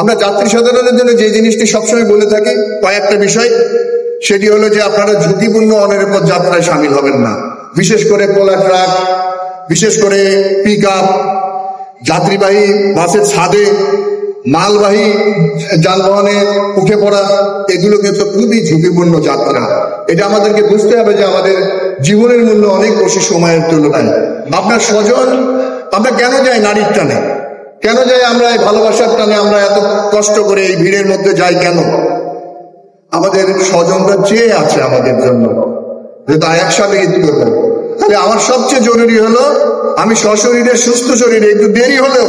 আমরা যাত্রী সাধারণের জন্য যে জিনিসটি সবসময় বলে থাকি কয়েকটা বিষয়, সেটি হলো যে আপনারা ঝুঁকিপূর্ণ অনিরাপদ যাত্রায় সামিল হবেন না। বিশেষ করে পোলা ট্রাক, বিশেষ করে পিক আপ, যাত্রীবাহী বাসের ছাদে, মালবাহী যানবাহনে উঠে পড়া, এগুলো কিন্তু খুবই ঝুঁকিপূর্ণ যাত্রা। এটা আমাদেরকে বুঝতে হবে যে আমাদের জীবনের মূল্য অনেক বেশি সময়ের তুলনায়। আপনার স্বজন, আমরা কেন যাই নারীর টানে, কেন যাই আমরা এই ভালোবাসার টানে, আমরা এত কষ্ট করে এই ভিড়ের মধ্যে যাই কেন? আমাদের স্বজনরা চেয়ে আছে আমাদের জন্য, যেহেতু একসাথে ঈদ করবো। তাহলে আমার সবচেয়ে জরুরি হলো আমি সশরীরে সুস্থ শরীরে একটু দেরি হলেও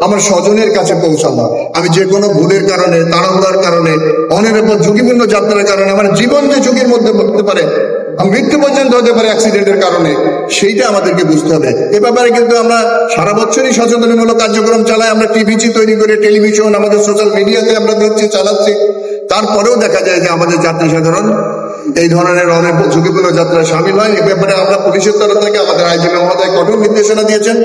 আমার স্বজনের কাছে পৌঁছানো। আমি যে কোনো ভুলের কারণে, তাড়াহুড়ার কারণে, অনিরাপদ ঝুঁকিপূর্ণ যাত্রার কারণে আমার জীবন যে ঝুঁকির মধ্যে পড়তে পারে, মৃত্যু পর্যন্ত হতে পারে অ্যাক্সিডেন্টের কারণে, সেইটা আমাদেরকে বুঝতে হবে। এ ব্যাপারে কিন্তু আমরা সারা বছরই সচেতনমূলক কার্যক্রম চালাই। আমরা টিভিচি তৈরি করে, টেলিভিশন, আমাদের সোশ্যাল মিডিয়াতে আমরা দিচ্ছি, চালাচ্ছি। তারপরেও দেখা যায় যে আমাদের যাত্রী সাধারণ এই ধরনের অনেক ঝুঁকিপূর্ণ যাত্রায় সামিল হয়। এ ব্যাপারে আমরা পুলিশের তরফ থেকে আমাদের আইজিপি মহোদয় কঠোর নির্দেশনা দিয়েছেন।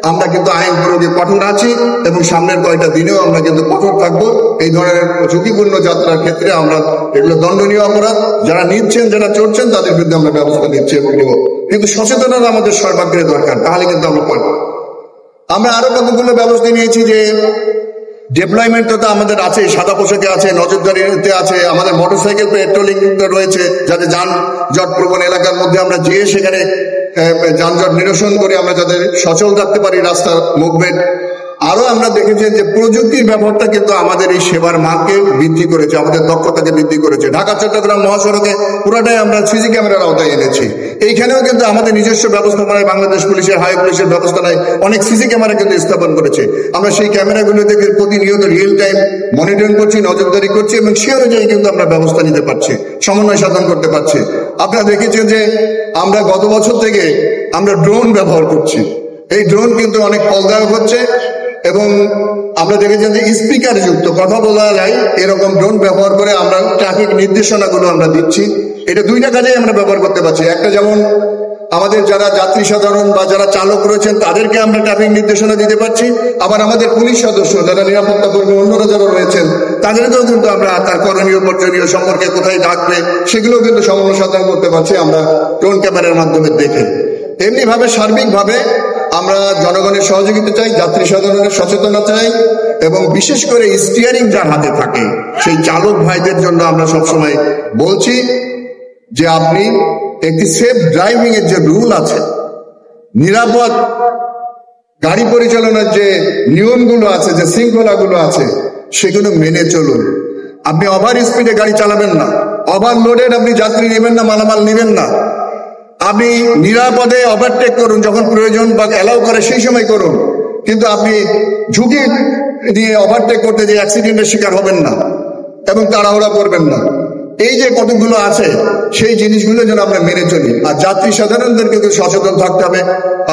আমরা কিন্তু আইন প্রয়োগে কঠোর আছি এবং সামনের কয়েকটা দিনেও আমরা কিন্তু কঠোর থাকবো। এই ধরনের ঝুঁকিপূর্ণ যাত্রার ক্ষেত্রে আমরা এগুলো দণ্ডনীয় অপরাধ, যারা নিচ্ছেন, যারা চড়ছেন, তাদের বিরুদ্ধে আমরা ব্যবস্থা নিচ্ছি এবং নেব। কিন্তু সচেতনতা আমাদের সর্বাগ্রে দরকার, তাহলে কিন্তু আমরা পারবো। আমরা আরো কতগুলো ব্যবস্থা নিয়েছি যে ডিপ্লয়মেন্ট তো আমাদের আছে, সাদা পোশাকে আছে, নজরদারিতে আছে, আমাদের মোটরসাইকেল পেট্রোলিং রয়েছে, যাতে যানজট প্রবণ এলাকার মধ্যে আমরা যেয়ে সেখানে যানজট নিরসন করে আমরা যাদের সচল রাখতে পারি রাস্তার মুভমেন্ট। আরো আমরা দেখেছি যে প্রযুক্তির ব্যবহারটা কিন্তু আমাদের এই সেবার মানকে বৃদ্ধি করেছে, আমাদের দক্ষতাকে বৃদ্ধি করেছে। ঢাকা চট্টগ্রাম মহাসড়কে পুরাটাই আমরা সিসি ক্যামেরার আওতায় এনেছি। এইখানেও কিন্তু আমাদের নিজস্ব ব্যবস্থাপনায় বাংলাদেশ পুলিশের, হাই পুলিশের ব্যবস্থাপনায় অনেক সিসি ক্যামেরা কিন্তু স্থাপন করেছে। আমরা সেই ক্যামেরাগুলো থেকে প্রতিনিয়ত রিয়েল টাইম মনিটরিং করছি, নজরদারি করছি এবং সে অনুযায়ী কিন্তু আমরা ব্যবস্থা নিতে পারছি, সমন্বয় সাধন করতে পারছি। আপনারা দেখেছেন যে আমরা গত বছর থেকে আমরা ড্রোন ব্যবহার করছি। এই ড্রোন কিন্তু অনেক ফলদায়ক হচ্ছে এবং আমরা দেখেছেন যে স্পিকার যুক্ত কথা বলা যায় এরকম ড্রোন ব্যবহার করে আমরা ট্রাফিক নির্দেশনাগুলো আমরা দিচ্ছি। এটা দুইটা কাজেই আমরা ব্যবহার করতে পারছি। একটা যেমন আমাদের যারা যাত্রী সাধারণ বা যারা চালক রয়েছেন তাদেরকে আমরা ট্রাফিক নির্দেশনা দিতে পারছি, আবার আমাদের পুলিশ সদস্য যারা নিরাপত্তা কর্মী অন্যরা যারা রয়েছেন তাদেরকেও কিন্তু আমরা তার করণীয় বর্জনীয় সম্পর্কে কোথায় ডাকবে সেগুলো কিন্তু সমন্বয় সাধন করতে পারছি আমরা ড্রোন ক্যামেরার মাধ্যমে দেখে। এমনি ভাবে সার্বিকভাবে আমরা জনগণের সহযোগিতা চাই, যাত্রী সাধারণের সচেতনতা চাই এবং বিশেষ করে স্টিয়ারিং যার হাতে থাকে সেই চালক ভাইদের জন্য আমরা সবসময় বলছি যে আপনি একটি সেফ ড্রাইভিং এর যে রুল আছে, নিরাপদ গাড়ি পরিচালনার যে নিয়মগুলো আছে, যে শৃঙ্খলাগুলো আছে, সেগুলো মেনে চলুন। আপনি ওভার স্পিডে গাড়ি চালাবেন না, ওভারলোডেড আপনি যাত্রী নেবেন না, মালামাল নেবেন না। আপনি নিরাপদে ওভারটেক করুন যখন প্রয়োজন বা অ্যালাউ করে সেই সময় করুন, কিন্তু আপনি ঝুঁকি নিয়ে ওভারটেক করতে যে অ্যাক্সিডেন্টের শিকার হবেন না এবং তাড়াহুড়া করবেন না। এই যে কতগুলো আছে সেই জিনিসগুলো যেন আমরা মেনে চলি। আর যাত্রী সাধারণদেরকে কিন্তু সচেতন থাকতে হবে।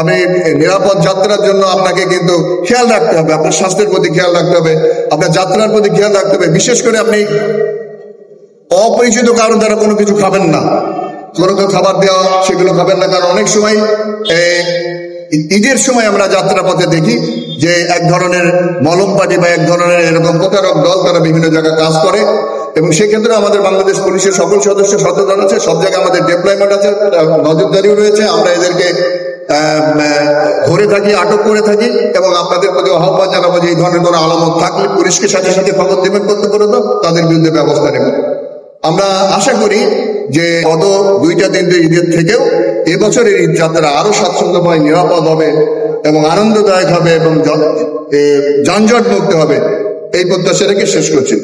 আমি নিরাপদ যাত্রার জন্য আপনাকে কিন্তু খেয়াল রাখতে হবে, আপনার স্বাস্থ্যের প্রতি খেয়াল রাখতে হবে, আপনার যাত্রার প্রতি খেয়াল রাখতে হবে। বিশেষ করে আপনি অপরিচিত কারণ দ্বারা কোনো কিছু খাবেন না, কোনো খাবার দেওয়া সেগুলো খাবেন না। কারণ অনেক সময় ঈদের সময় আমরা যাত্রা পথে দেখি যে এক ধরনের মলম পার্টি বা এক ধরনের এরকম প্রতারক দল তারা বিভিন্ন জায়গায় কাজ করে এবং সেক্ষেত্রে আমাদের বাংলাদেশ পুলিশের সকল সদস্য সচেতন আছে, সব জায়গায় আমাদের ডিপ্লয়মেন্ট আছে, নজরদারিও রয়েছে। আমরা এদেরকে ধরে থাকি, আটক করে থাকি এবং আপনাদের প্রতি আহ্বান জানাবো যে এই ধরনের কোনো আলামত থাকলে পুলিশকে সাথে সাথে খবর দেবেন, করতে পারো তাদের বিরুদ্ধে ব্যবস্থা নেবেন। আমরা আশা করি যে গত 2-3 ঈদের থেকেও এবছরের ঈদ যাত্রা আরো স্বাচ্ছন্দ্যময়, নিরাপদ হবে এবং আনন্দদায়ক হবে এবং যানজট মুক্ত হবে, এই প্রত্যাশা রেখে শেষ করছি।